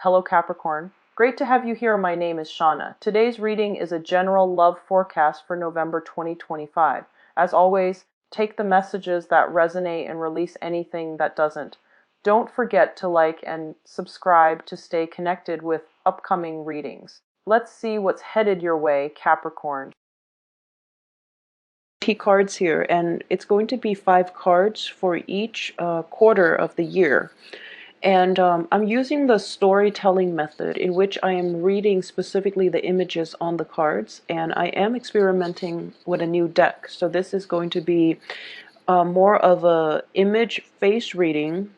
Hello Capricorn. Great to have you here. My name is Shauna. Today's reading is a general love forecast for November 2025. As always, take the messages that resonate and release anything that doesn't. Don't forget to like and subscribe to stay connected with upcoming readings. Let's see what's headed your way, Capricorn. Cards here, and it's going to be 5 cards for each quarter of the year. And I'm using the storytelling method in which I am reading specifically the images on the cards, and I am experimenting with a new deck. So this is going to be more of a image face reading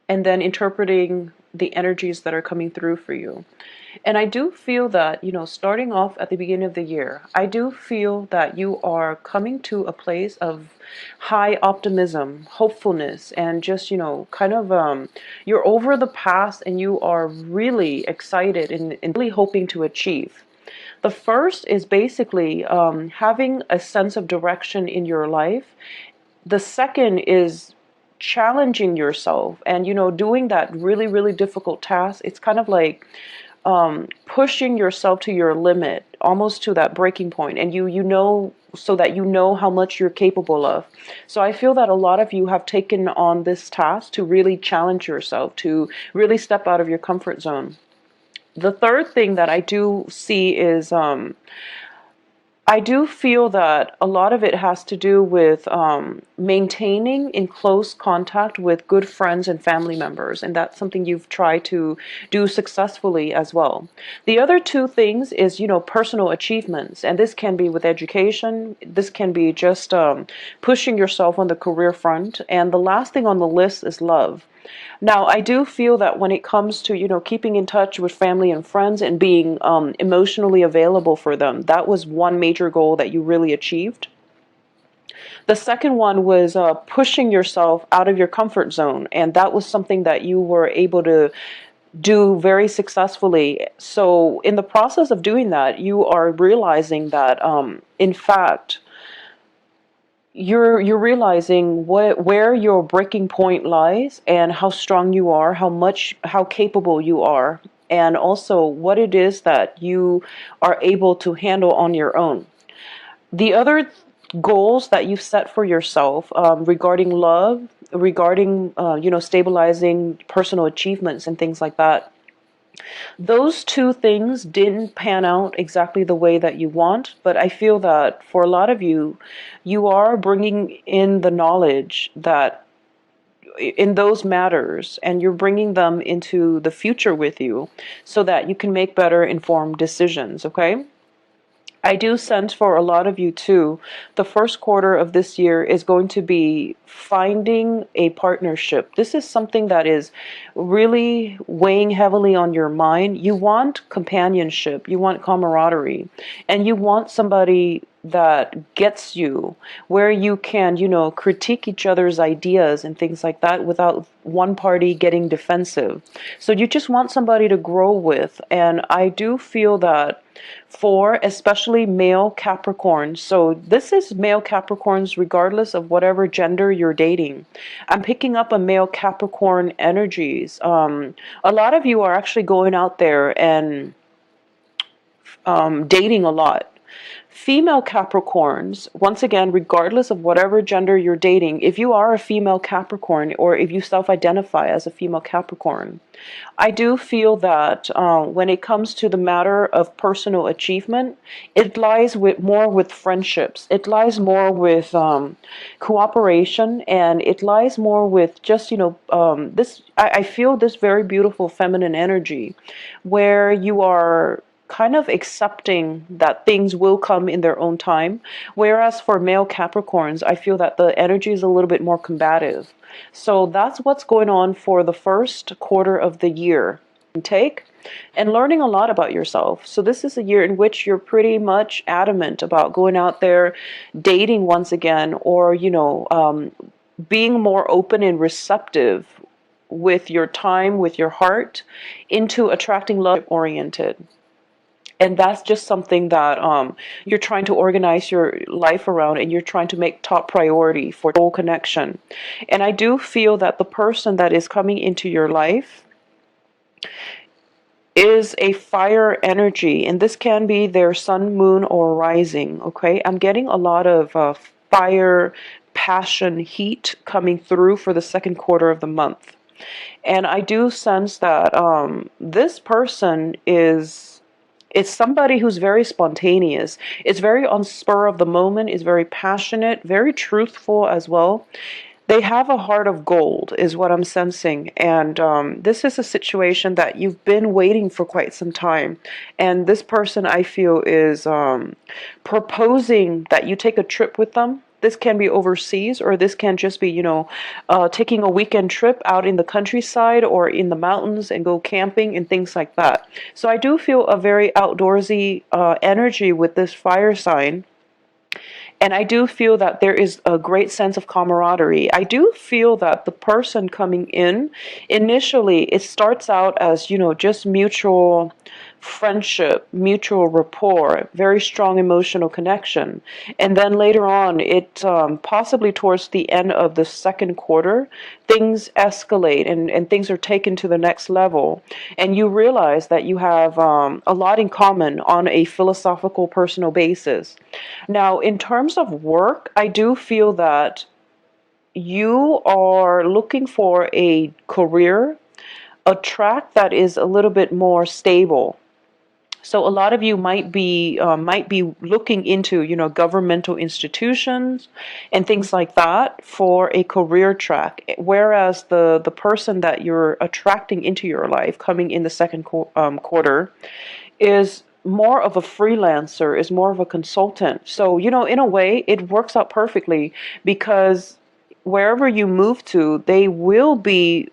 and then interpreting the energies that are coming through for you. And I do feel that, starting off at the beginning of the year, I do feel that you are coming to a place of high optimism, hopefulness, and just, you're over the past and you are really excited and really hoping to achieve. The first is basically having a sense of direction in your life. The second is challenging yourself and, doing that really difficult task. It's kind of like pushing yourself to your limit, almost to that breaking point, and so that you know how much you're capable of. So I feel that a lot of you have taken on this task to really challenge yourself, to really step out of your comfort zone. The third thing that I do see is I do feel that a lot of it has to do with maintaining in close contact with good friends and family members, and that's something you've tried to do successfully as well. The other two things is, personal achievements, and this can be with education, this can be just pushing yourself on the career front, and the last thing on the list is love. Now, I do feel that when it comes to, keeping in touch with family and friends and being emotionally available for them, that was one major goal that you really achieved. The second one was pushing yourself out of your comfort zone, and that was something that you were able to do very successful. So in the process of doing that, you are realizing that, in fact, you're realizing where your breaking point lies and how strong you are, how capable you are, and also what it is that you are able to handle on your own. The other goals that you've set for yourself regarding love, regarding stabilizing personal achievements and things like that, those two things didn't pan out exactly the way that you want, but I feel that for a lot of you, you are bringing in the knowledge that in those matters, and you're bringing them into the future with you so that you can make better informed decisions, okay? I do sense for a lot of you too, the first quarter of this year is going to be finding a partnership. This is something that is really weighing heavily on your mind. You want companionship, you want camaraderie, and you want somebody that gets you, where you can, critique each other's ideas and things like that without one party getting defensive. So you just want somebody to grow with. And I do feel that for especially male Capricorns, so this is male Capricorns regardless of whatever gender you're dating. I'm picking up a male Capricorn energies. A lot of you are actually going out there and dating a lot. Female Capricorns, once again, regardless of whatever gender you're dating, if you are a female Capricorn or if you self-identify as a female Capricorn, I do feel that when it comes to the matter of personal achievement, it lies more with friendships. It lies more with cooperation, and it lies more with just, this, I feel this very beautiful feminine energy where you are kind of accepting that things will come in their own time. Whereas for male Capricorns, I feel that the energy is a little bit more combative. So that's what's going on for the first quarter of the year. Take and learning a lot about yourself. So this is a year in which you're pretty much adamant about going out there, dating once again, or, being more open and receptive with your time, with your heart, into attracting love oriented. And that's just something that you're trying to organize your life around, and you're trying to make top priority for soul connection. And I do feel that the person that is coming into your life is a fire energy, and this can be their sun, moon, or rising. Okay, I'm getting a lot of fire, passion, heat coming through for the second quarter of the month. And I do sense that this person is it's somebody who's very spontaneous. It's very on spur of the moment, is very passionate, very truthful as well. They have a heart of gold, is what I'm sensing. And this is a situation that you've been waiting for quite some time. And this person, I feel, is proposing that you take a trip with them. This can be overseas, or this can just be, taking a weekend trip out in the countryside or in the mountains and go camping and things like that. So I do feel a very outdoorsy energy with this fire sign. And I do feel that there is a great sense of camaraderie. I do feel that the person coming in, initially, it starts out as, just mutual friendship, mutual rapport, very strong emotional connection. And then later on, it possibly towards the end of the second quarter, things escalate and things are taken to the next level. And you realize that you have a lot in common on a philosophical, personal basis. Now, in terms of work, I do feel that you are looking for a career, a track that is a little bit more stable. So a lot of you might be looking into, governmental institutions and things like that for a career track. Whereas the person that you're attracting into your life coming in the second quarter is more of a freelancer, is more of a consultant. So, in a way, it works out perfectly because wherever you move to, they will be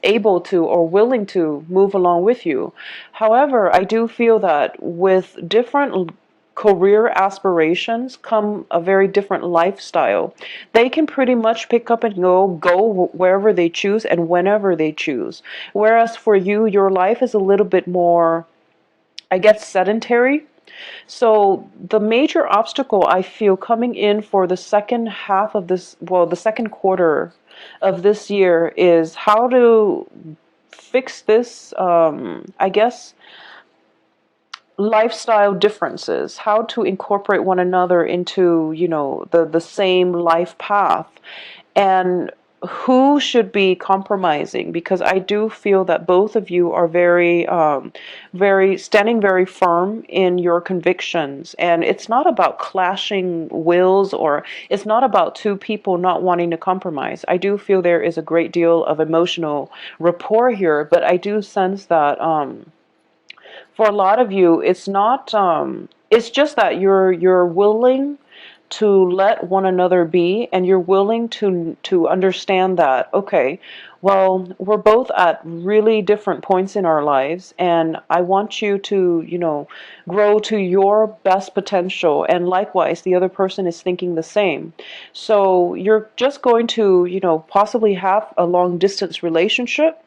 able to or willing to move along with you. However, I do feel that with different career aspirations come a very different lifestyle. They can pretty much pick up and go wherever they choose and whenever they choose. Whereas for you, your life is a little bit more, I guess, sedentary. So the major obstacle I feel coming in for the second half of this, well, the second quarter of this year is how to fix this, I guess, lifestyle differences, how to incorporate one another into, the same life path. And who should be compromising, because I do feel that both of you are very standing very firm in your convictions, and it's not about clashing wills, or it's not about two people not wanting to compromise. I do feel there is a great deal of emotional rapport here, but I do sense that for a lot of you, it's not it's just that you're willing to let one another be, and you're willing to understand that, okay, well, we're both at really different points in our lives, and I want you to, grow to your best potential, and likewise the other person is thinking the same. So you're just going to, possibly have a long distance relationship,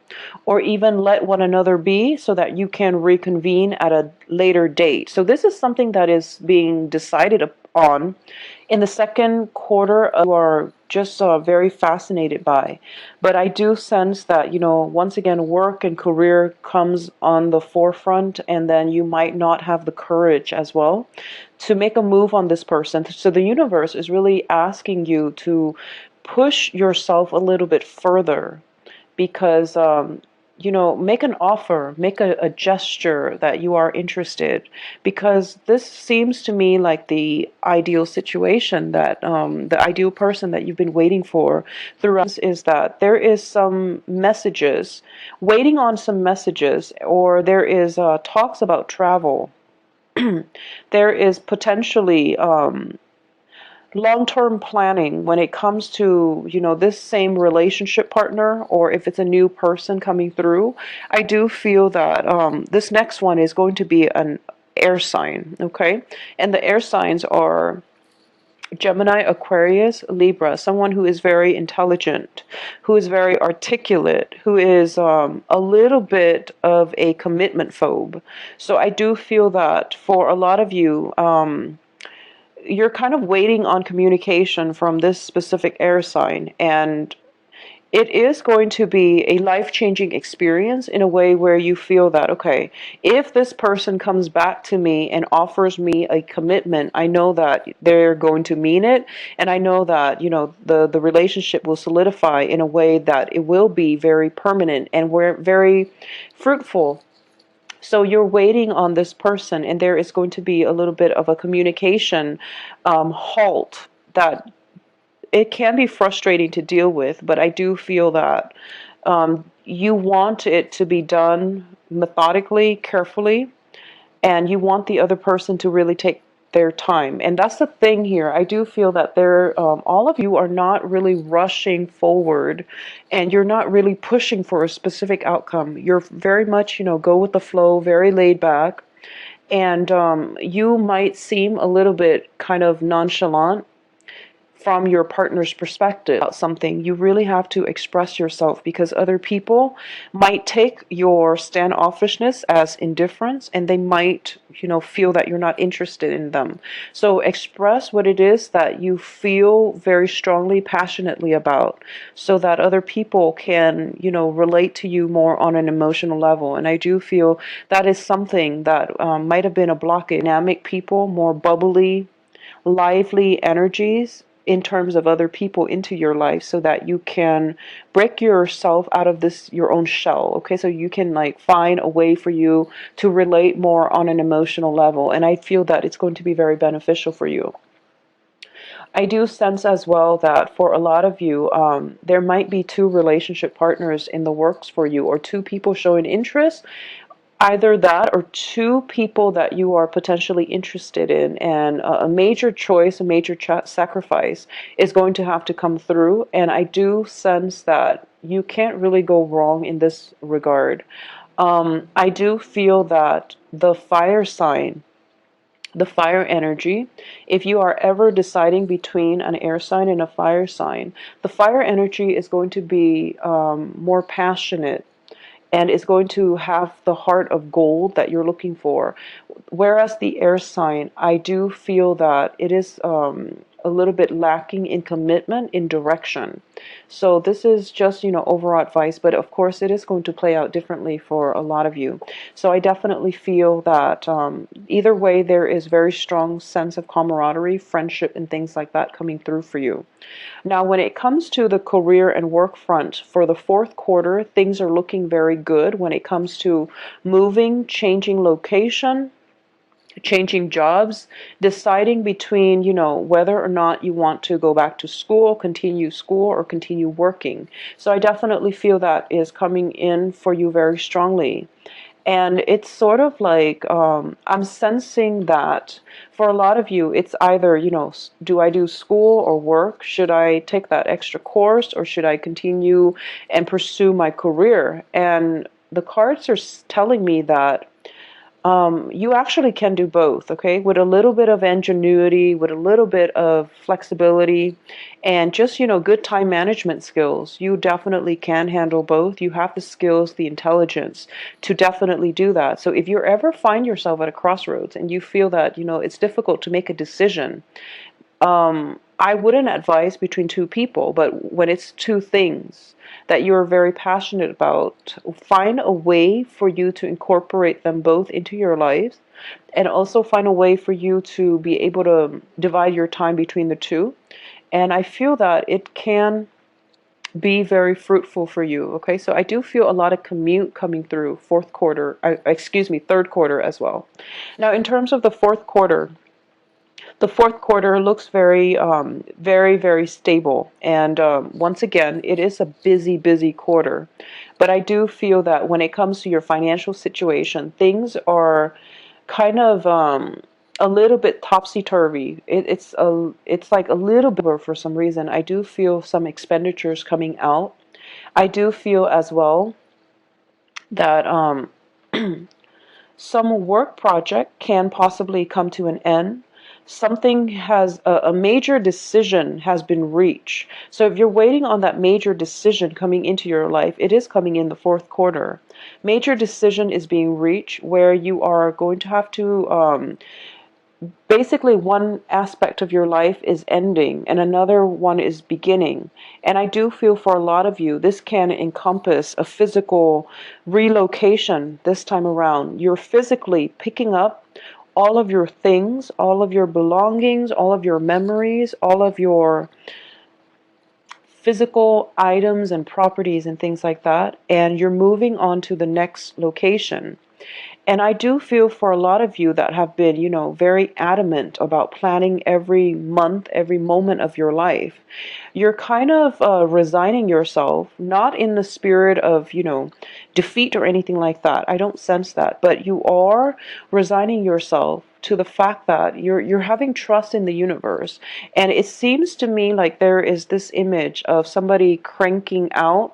or even let one another be so that you can reconvene at a later date. So this is something that is being decided on in the second quarter. You are just very fascinated by. But I do sense that, once again, work and career comes on the forefront, and then you might not have the courage as well to make a move on this person. So the universe is really asking you to push yourself a little bit further, because make an offer, make a gesture that you are interested, because this seems to me like the ideal situation, that the ideal person that you've been waiting for throughout is that there is some messages, waiting on some messages, or there is talks about travel. There is potentially long-term planning when it comes to, this same relationship partner, or if it's a new person coming through. I do feel that this next one is going to be an air sign, okay? And the air signs are Gemini, Aquarius, Libra, someone who is very intelligent, who is very articulate, who is a little bit of a commitment phobe. So I do feel that for a lot of you, you're kind of waiting on communication from this specific air sign, and it is going to be a life-changing experience in a way where you feel that, okay, if this person comes back to me and offers me a commitment, I know that they're going to mean it, and I know that, the relationship will solidify in a way that it will be very permanent and we're very fruitful. So you're waiting on this person, and there is going to be a little bit of a communication halt that it can be frustrating to deal with, but I do feel that you want it to be done methodically, carefully, and you want the other person to really take their time. And that's the thing here. I do feel that all of you are not really rushing forward, and you're not really pushing for a specific outcome. You're very much, go with the flow, very laid back, and you might seem a little bit kind of nonchalant from your partner's perspective about something. You really have to express yourself, because other people might take your standoffishness as indifference, and they might, feel that you're not interested in them. So express what it is that you feel very strongly, passionately about, so that other people can, relate to you more on an emotional level. And I do feel that is something that might have been a blockage. Dynamic people, more bubbly, lively energies in terms of other people into your life, so that you can break yourself out of this your own shell. Okay, so you can like find a way for you to relate more on an emotional level, and I feel that it's going to be very beneficial for you. I do sense as well that for a lot of you, there might be two relationship partners in the works for you, or two people showing interest. Either that, or two people that you are potentially interested in, and a major choice, a major sacrifice is going to have to come through. And I do sense that you can't really go wrong in this regard. I do feel that the fire sign, the fire energy, if you are ever deciding between an air sign and a fire sign, the fire energy is going to be more passionate, and is going to have the heart of gold that you're looking for. Whereas the air sign, I do feel that it is a little bit lacking in commitment, in direction. So this is just, overall advice, but of course it is going to play out differently for a lot of you. So I definitely feel that either way, there is very strong sense of camaraderie, friendship, and things like that coming through for you. Now, when it comes to the career and work front for the fourth quarter, things are looking very good when it comes to moving, changing location, changing jobs, deciding between, whether or not you want to go back to school, or continue working. So I definitely feel that is coming in for you very strongly. And it's sort of like, I'm sensing that for a lot of you, it's either, do I do school or work? Should I take that extra course, or should I continue and pursue my career? And the cards are telling me that you actually can do both, okay? With a little bit of ingenuity, with a little bit of flexibility, and just, good time management skills, you definitely can handle both. You have the skills, the intelligence to definitely do that. So if you ever find yourself at a crossroads and you feel that, it's difficult to make a decision, I wouldn't advise between two people, but when it's two things that you're very passionate about, find a way for you to incorporate them both into your lives, and also find a way for you to be able to divide your time between the two. And I feel that it can be very fruitful for you. Okay, so I do feel a lot of commute coming through third quarter as well. Now, in terms of the fourth quarter looks very, very, very stable. And once again, it is a busy, busy quarter. But I do feel that when it comes to your financial situation, things are kind of a little bit topsy-turvy. It's like a little bit for some reason. I do feel some expenditures coming out. I do feel as well that some work project can possibly come to an end. Something has a major decision has been reached. So if you're waiting on that major decision coming into your life, it is coming in the fourth quarter. Major decision is being reached where you are going to have to basically one aspect of your life is ending and another one is beginning. And I do feel for a lot of you, this can encompass a physical relocation this time around. You're physically picking up all of your things, all of your belongings, all of your memories, all of your physical items and properties and things like that, and you're moving on to the next location. And I do feel for a lot of you that have been, very adamant about planning every month, every moment of your life. You're kind of resigning yourself, not in the spirit of, defeat or anything like that. I don't sense that. But you are resigning yourself to the fact that you're having trust in the universe. And it seems to me like there is this image of somebody cranking out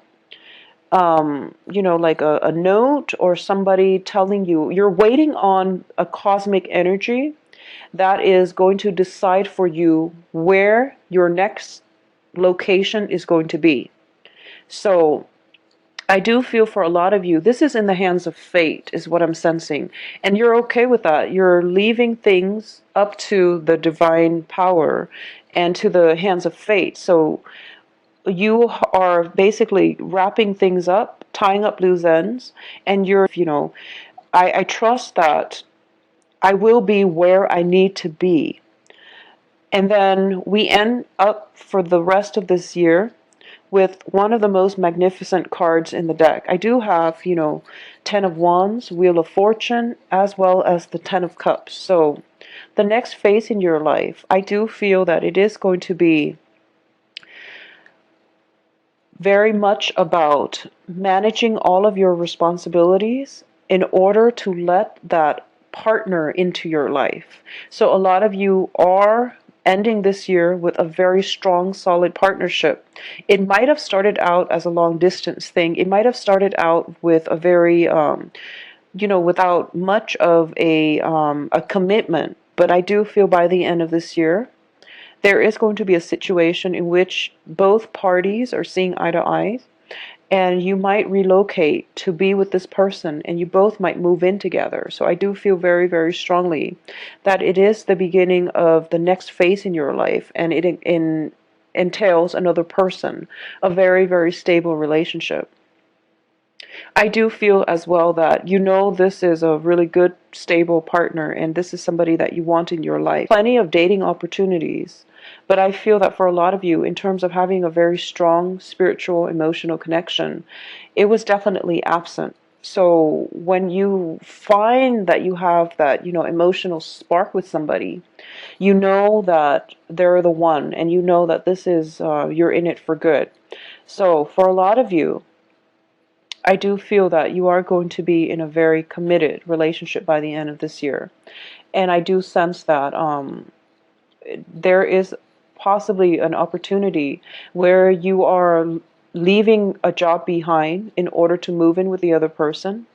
like a note, or somebody telling you you're waiting on a cosmic energy that is going to decide for you where your next location is going to be. So I do feel for a lot of you, this is in the hands of fate, is what I'm sensing. And you're okay with that. You're leaving things up to the divine power and to the hands of fate. So you are basically wrapping things up, tying up loose ends, and I trust that I will be where I need to be. And then we end up for the rest of this year with one of the most magnificent cards in the deck. I do have, Ten of Wands, Wheel of Fortune, as well as the Ten of Cups. So the next phase in your life, I do feel that it is going to be very much about managing all of your responsibilities in order to let that partner into your life. So a lot of you are ending this year with a very strong, solid partnership. It might have started out as a long distance thing. It might have started out with a very, without much of a commitment. But I do feel by the end of this year, there is going to be a situation in which both parties are seeing eye to eye, and you might relocate to be with this person, and you both might move in together. So I do feel very, very strongly that it is the beginning of the next phase in your life, and it entails another person, a very, very stable relationship. I do feel as well that this is a really good, stable partner, and this is somebody that you want in your life. Plenty of dating opportunities, but I feel that for a lot of you, in terms of having a very strong spiritual, emotional connection, it was definitely absent. So when you find that you have that, emotional spark with somebody, you know that they're the one, and you know that this is, you're in it for good. So for a lot of you, I do feel that you are going to be in a very committed relationship by the end of this year. And I do sense that there is possibly an opportunity where you are leaving a job behind in order to move in with the other person,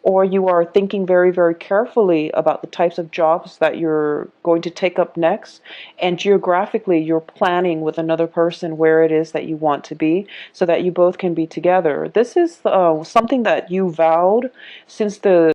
or you are thinking very, very carefully about the types of jobs that you're going to take up next, and geographically you're planning with another person where it is that you want to be so that you both can be together. This is something that you vowed since the